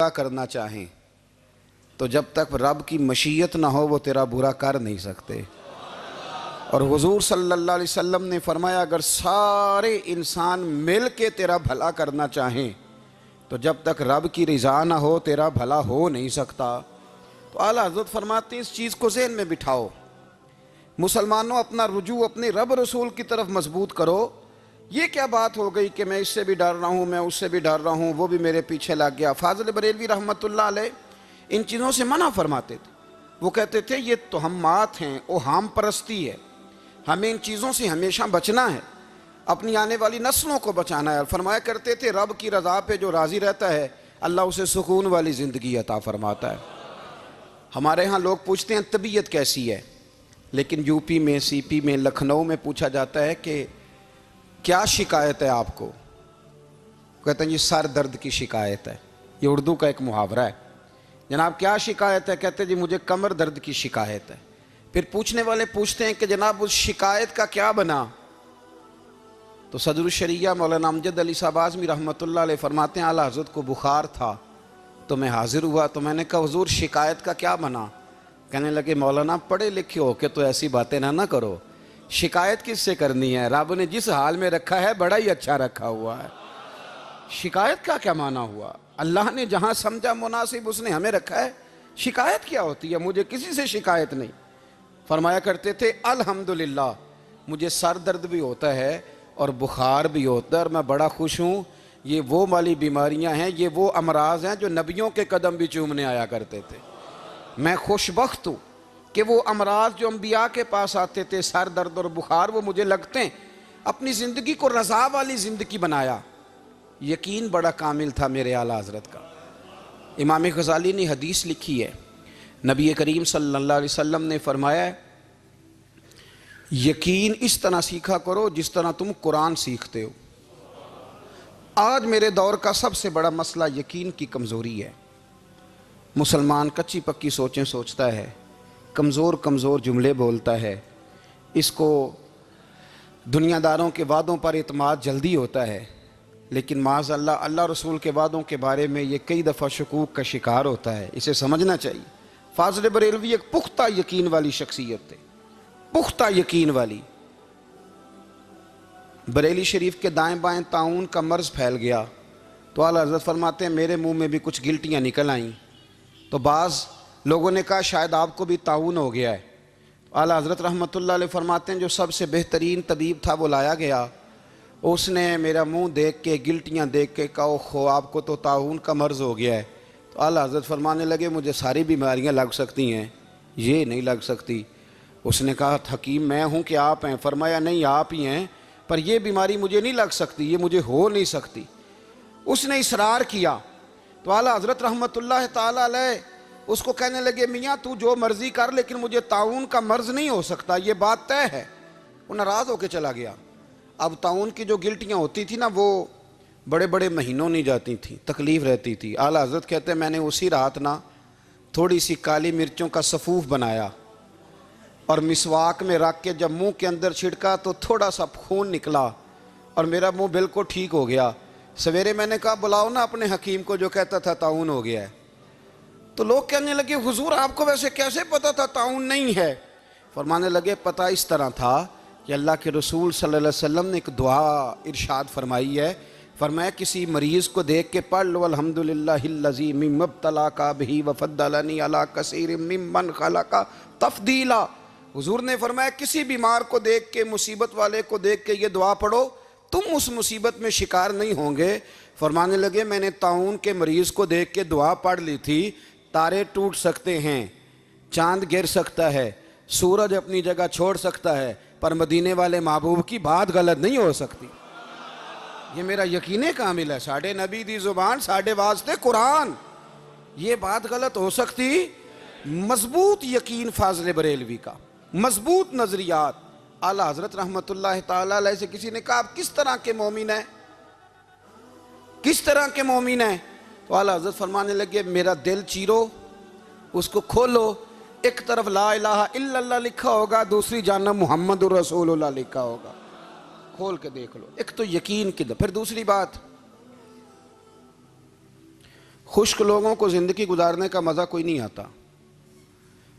کرنا چاہیں تو جب تک رب کی مشیت نہ ہو وہ تیرا برا کر نہیں سکتے۔ اور حضور صلی اللہ علیہ وسلم نے فرمایا اگر سارے انسان مل کے تیرا بھلا کرنا چاہیں تو جب تک رب کی رضا نہ ہو تیرا بھلا ہو نہیں سکتا۔ تو اعلیٰ حضرت فرماتے ہیں اس چیز کو ذہن میں بٹھاؤ، مسلمانوں اپنا رجوع اپنے رب رسول کی طرف مضبوط کرو۔ یہ کیا بات ہو گئی کہ میں اس سے بھی ڈر رہا ہوں، میں اس سے بھی ڈر رہا ہوں، وہ بھی میرے پیچھے لگ گیا۔ فاضل بریلوی رحمۃ اللہ علیہ ان چیزوں سے منع فرماتے تھے۔ وہ کہتے تھے یہ توہمات ہیں، اوہام پرستی ہے، ہمیں ان چیزوں سے ہمیشہ بچنا ہے، اپنی آنے والی نسلوں کو بچانا ہے۔ اور فرمایا کرتے تھے رب کی رضا پہ جو راضی رہتا ہے اللہ اسے سکون والی زندگی عطا فرماتا ہے۔ ہمارے ہاں لوگ پوچھتے ہیں طبیعت کیسی ہے، لیکن یو پی میں، سی پی میں، لکھنؤ میں پوچھا جاتا ہے کہ کیا شکایت ہے آپ کو؟ کہتے ہیں جی سر درد کی شکایت ہے۔ یہ اردو کا ایک محاورہ ہے۔ جناب کیا شکایت ہے؟ کہتے ہیں جی مجھے کمر درد کی شکایت ہے۔ پھر پوچھنے والے پوچھتے ہیں کہ جناب اس شکایت کا کیا بنا؟ تو صدر الشریعہ مولانا امجد علی صاحب اعظمی رحمۃ اللہ علیہ فرماتے ہیں اعلیٰ حضرت کو بخار تھا تو میں حاضر ہوا، تو میں نے کہا حضور شکایت کا کیا بنا؟ کہنے لگے مولانا پڑھے لکھے ہو کے تو ایسی باتیں نہ کرو، شکایت کس سے کرنی ہے؟ رب نے جس حال میں رکھا ہے بڑا ہی اچھا رکھا ہوا ہے۔ شکایت کا کیا معنی ہوا؟ اللہ نے جہاں سمجھا مناسب اس نے ہمیں رکھا ہے، شکایت کیا ہوتی ہے؟ مجھے کسی سے شکایت نہیں۔ فرمایا کرتے تھے الحمدللہ مجھے سر درد بھی ہوتا ہے اور بخار بھی ہوتا ہے اور میں بڑا خوش ہوں، یہ وہ والی بیماریاں ہیں، یہ وہ امراض ہیں جو نبیوں کے قدم بھی چومنے آیا کرتے تھے۔ میں خوش بخت ہوں کہ وہ امراض جو انبیاء کے پاس آتے تھے، سر درد اور بخار، وہ مجھے لگتے ہیں۔ اپنی زندگی کو رضا والی زندگی بنایا۔ یقین بڑا کامل تھا میرے اعلیٰ حضرت کا۔ امام غزالی نے حدیث لکھی ہے، نبی کریم صلی اللہ علیہ وسلم نے فرمایا ہے یقین اس طرح سیکھا کرو جس طرح تم قرآن سیکھتے ہو۔ آج میرے دور کا سب سے بڑا مسئلہ یقین کی کمزوری ہے۔ مسلمان کچی پکی سوچیں سوچتا ہے، کمزور کمزور جملے بولتا ہے، اس کو دنیا داروں کے وعدوں پر اعتماد جلدی ہوتا ہے، لیکن معاذ اللہ اللہ رسول کے وعدوں کے بارے میں یہ کئی دفعہ شکوک کا شکار ہوتا ہے۔ اسے سمجھنا چاہیے۔ فاضل بریلوی ایک پختہ یقین والی شخصیت تھے، پختہ یقین والی۔ بریلی شریف کے دائیں بائیں طاعون کا مرض پھیل گیا تو اعلیٰ حضرت فرماتے ہیں میرے منہ میں بھی کچھ گلٹیاں نکل آئیں، تو بعض لوگوں نے کہا شاید آپ کو بھی طاعون ہو گیا ہے۔ اعلیٰ حضرت رحمۃ اللہ علیہ فرماتے ہیں جو سب سے بہترین طبیب تھا وہ لایا گیا، اس نے میرا منہ دیکھ کے گلٹیاں دیکھ کے کہا اوہ آپ کو تو طاعون کا مرض ہو گیا ہے۔ تو اعلیٰ حضرت فرمانے لگے مجھے ساری بیماریاں لگ سکتی ہیں، یہ نہیں لگ سکتی۔ اس نے کہا حکیم میں ہوں کہ آپ ہیں؟ فرمایا نہیں آپ ہی ہیں، پر یہ بیماری مجھے نہیں لگ سکتی، یہ مجھے ہو نہیں سکتی۔ اس نے اصرار کیا تو اعلیٰ حضرت رحمۃ اللہ تعالیٰ علیہ اس کو کہنے لگے میاں تو جو مرضی کر لیکن مجھے طاعون کا مرض نہیں ہو سکتا، یہ بات طے ہے۔ وہ ناراض ہو کے چلا گیا۔ اب طاعون کی جو گلٹیاں ہوتی تھیں نا وہ بڑے بڑے مہینوں نہیں جاتی تھیں، تکلیف رہتی تھی۔ اعلیٰ حضرت کہتے ہیں میں نے اسی رات نا تھوڑی سی کالی مرچوں کا سفوف بنایا اور مسواک میں رکھ کے جب منہ کے اندر چھڑکا تو تھوڑا سا خون نکلا اور میرا منہ بالکل ٹھیک ہو گیا۔ سویرے میں نے کہا بلاؤ نا اپنے حکیم کو جو کہتا تھا طاعون ہو گیا ہے۔ تو لوگ کہنے لگے حضور آپ کو ویسے کیسے پتا تھا طاعون نہیں ہے؟ فرمانے لگے پتہ اس طرح تھا کہ اللہ کے رسول صلی اللہ علیہ وسلم نے ایک دعا ارشاد فرمائی ہے، فرمایا کسی مریض کو دیکھ کے پڑھ لو الحمدللہ الذی مما ابتلاک بہ وفضلنی علی کثیر ممن خلق تفضیلا۔ حضور نے فرمایا کسی بیمار کو دیکھ کے، مصیبت والے کو دیکھ کے یہ دعا پڑھو، تم اس مصیبت میں شکار نہیں ہوں گے۔ فرمانے لگے میں نے طاعون کے مریض کو دیکھ کے دعا پڑھ لی تھی، تارے ٹوٹ سکتے ہیں، چاند گر سکتا ہے، سورج اپنی جگہ چھوڑ سکتا ہے، پر مدینے والے محبوب کی بات غلط نہیں ہو سکتی۔ یہ میرا یقین کامل ہے، ساڈے نبی دی زبان ساڈے واسطے قرآن، یہ بات غلط ہو سکتی؟ مضبوط یقین فاضل بریلوی کا، مضبوط نظریات۔ اعلیٰ حضرت رحمۃ اللہ تعالیٰ علیہ سے کسی نے کہا آپ کس طرح کے مومن ہیں، کس طرح کے مومن ہیں؟ تو اعلیٰ حضرت فرمانے لگے میرا دل چیرو، اس کو کھولو، ایک طرف لا الہ الا اللہ لکھا ہوگا، دوسری جانب محمد رسول اللہ لکھا ہوگا، کھول کے دیکھ لو۔ ایک تو یقین کی پھر دوسری بات خشک لوگوں کو زندگی گزارنے کا مزہ کوئی نہیں آتا.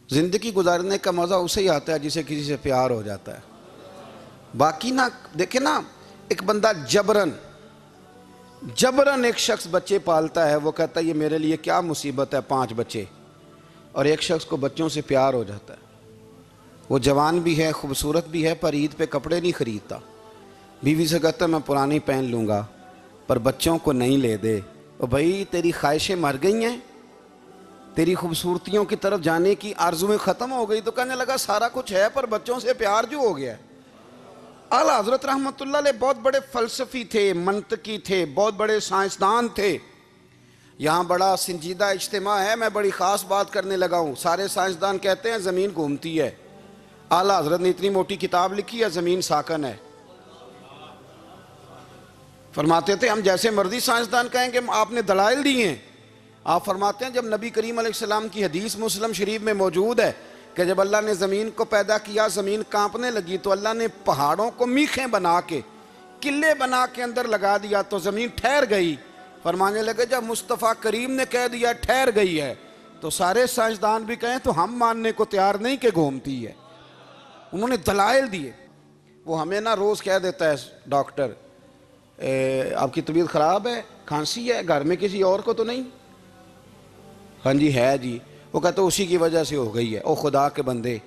زندگی گزارنے کا مزہ اسے ہی آتا ہے جسے کسی سے پیار ہو جاتا ہے. باقی نہ دیکھیں نا، ایک بندہ جبرن ایک شخص بچے پالتا ہے، وہ کہتا ہے یہ میرے لیے کیا مصیبت ہے 5 بچے، اور ایک شخص کو بچوں سے پیار ہو جاتا ہے. وہ جوان بھی ہے، خوبصورت بھی ہے، پر عید پہ کپڑے نہیں خریدتا. بیوی سے کہتا ہے میں پرانی پہن لوں گا پر بچوں کو نہیں لے دے. اور بھائی تیری خواہشیں مر گئی ہیں، تیری خوبصورتیوں کی طرف جانے کی آرزویں ختم ہو گئی. تو کہنے لگا سارا کچھ ہے پر بچوں سے پیار جو ہو گیا ہے. اعلیٰ حضرت رحمۃ اللہ علیہ بہت بڑے فلسفی تھے، منطقی تھے، بہت بڑے سائنسدان تھے. یہاں بڑا سنجیدہ اجتماع ہے، میں بڑی خاص بات کرنے لگا ہوں. سارے سائنسدان کہتے ہیں زمین گھومتی ہے. اعلیٰ حضرت نے اتنی موٹی کتاب لکھی ہے زمین ساکن ہے. فرماتے تھے ہم جیسے مرضی سائنسدان کہیں گے آپ نے دلائل دی ہیں. آپ فرماتے ہیں جب نبی کریم علیہ السلام کی حدیث مسلم شریف میں موجود ہے کہ جب اللہ نے زمین کو پیدا کیا زمین کانپنے لگی تو اللہ نے پہاڑوں کو میخیں بنا کے قلعے بنا کے اندر لگا دیا تو زمین ٹھہر گئی. فرمانے لگے جب مصطفیٰ کریم نے کہہ دیا ٹھہر گئی ہے تو سارے سائنسدان بھی کہیں تو ہم ماننے کو تیار نہیں کہ گھومتی ہے. انہوں نے دلائل دیے. وہ ہمیں نہ روز کہہ دیتا ہے ڈاکٹر آپ کی طبیعت خراب ہے، کھانسی ہے، گھر میں کسی اور کو تو نہیں؟ ہاں جی ہے جی. وہ کہتا ہے اسی کی وجہ سے ہو گئی ہے. او خدا کے بندے،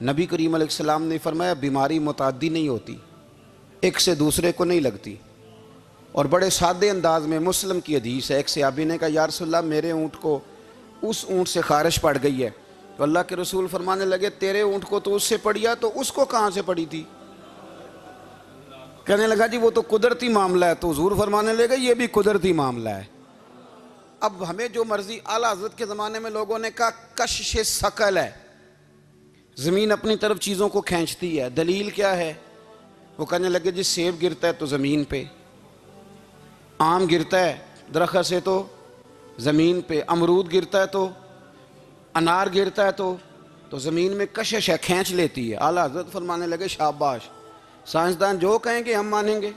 نبی کریم علیہ السلام نے فرمایا بیماری متعدی نہیں ہوتی، ایک سے دوسرے کو نہیں لگتی. اور بڑے سادے انداز میں مسلم کی حدیث ہے. ایک صحابی نے کہا یا رسول اللہ میرے اونٹ کو اس اونٹ سے خارش پڑ گئی ہے. تو اللہ کے رسول فرمانے لگے تیرے اونٹ کو تو اس سے پڑیا تو اس کو کہاں سے پڑی تھی؟ کہنے لگا جی وہ تو قدرتی معاملہ ہے. تو حضور فرمانے لگے یہ بھی قدرتی معاملہ ہے. اب ہمیں جو مرضی، اعلیٰ حضرت کے زمانے میں لوگوں نے کہا کشش ثقل ہے، زمین اپنی طرف چیزوں کو کھینچتی ہے. دلیل کیا ہے؟ وہ کہنے لگے جی سیب گرتا ہے تو زمین پہ، آم گرتا ہے درخت سے تو زمین پہ، امرود گرتا ہے تو، انار گرتا ہے تو زمین میں کشش ہے، کھینچ لیتی ہے. اعلیٰ حضرت فرمانے لگے شاباش، سائنسدان جو کہیں گے ہم مانیں گے.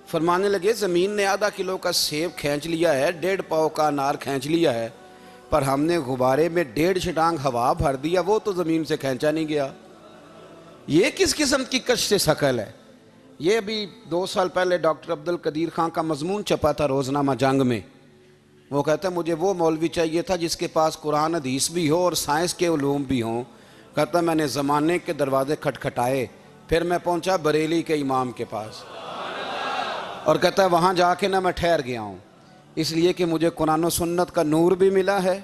فرمانے لگے زمین نے آدھا کلو کا سیب کھینچ لیا ہے، 1.5 پاؤ کا انار کھینچ لیا ہے، پر ہم نے غبارے میں 1.5 چھٹانگ ہوا بھر دیا، وہ تو زمین سے کھینچا نہیں گیا. یہ کس قسم کی کش سے ثقل ہے؟ یہ ابھی 2 سال پہلے ڈاکٹر عبد القدیر خان کا مضمون چھپا تھا روزنامہ جنگ میں. وہ کہتا ہے مجھے وہ مولوی چاہیے تھا جس کے پاس قرآن حدیث بھی ہو اور سائنس کے علوم بھی ہوں. کہتا میں نے زمانے کے دروازے کھٹکھٹائے، پھر میں پہنچا بریلی کے امام کے پاس، اور کہتا ہے وہاں جا کے نہ میں ٹھہر گیا ہوں، اس لیے کہ مجھے قرآن و سنت کا نور بھی ملا ہے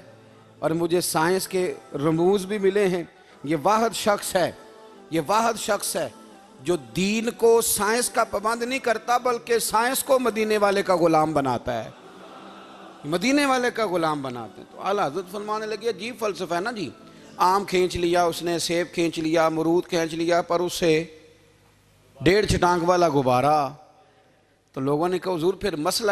اور مجھے سائنس کے رموز بھی ملے ہیں. یہ واحد شخص ہے جو دین کو سائنس کا پابند نہیں کرتا بلکہ سائنس کو مدینے والے کا غلام بناتا ہے، مدینے والے کا غلام بناتے ہیں. تو اعلیٰ حضرت فرمانے لگے عجیب فلسفہ ہے نا جی. آم کھینچ لیا اس نے، سیب کھینچ لیا، امرود کھینچ لیا، پر اس سے 1.5 چھٹانگ والا غبارہ. تو لوگوں نے کہا حضور پھر مسئلہ